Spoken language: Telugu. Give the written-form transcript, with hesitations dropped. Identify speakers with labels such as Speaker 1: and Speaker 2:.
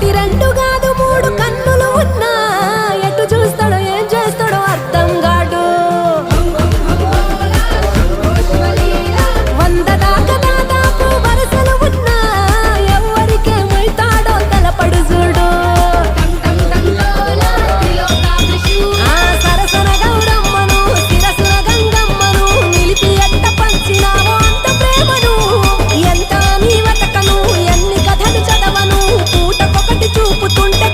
Speaker 1: ఒకటి రెండు కాదు మూడు కన్నులు ఉన్నా ఎటు చూస్తాడో ఏం చేస్తాడో అర్థం కాడు. 100 దాకా దాదాపు వరసలు ఉన్నా ఎవరికేమైతాడో తలపడు చూడు. ఆ సరసన గౌరమ్మను శిరసున గంగమ్మను నిలిపి ఎట్ట పంచినావో అంత ప్రేమను. ఎంత నీ వెతకను ఎన్ని కథలు చదవను పూటకొకటి చూపుతుంటే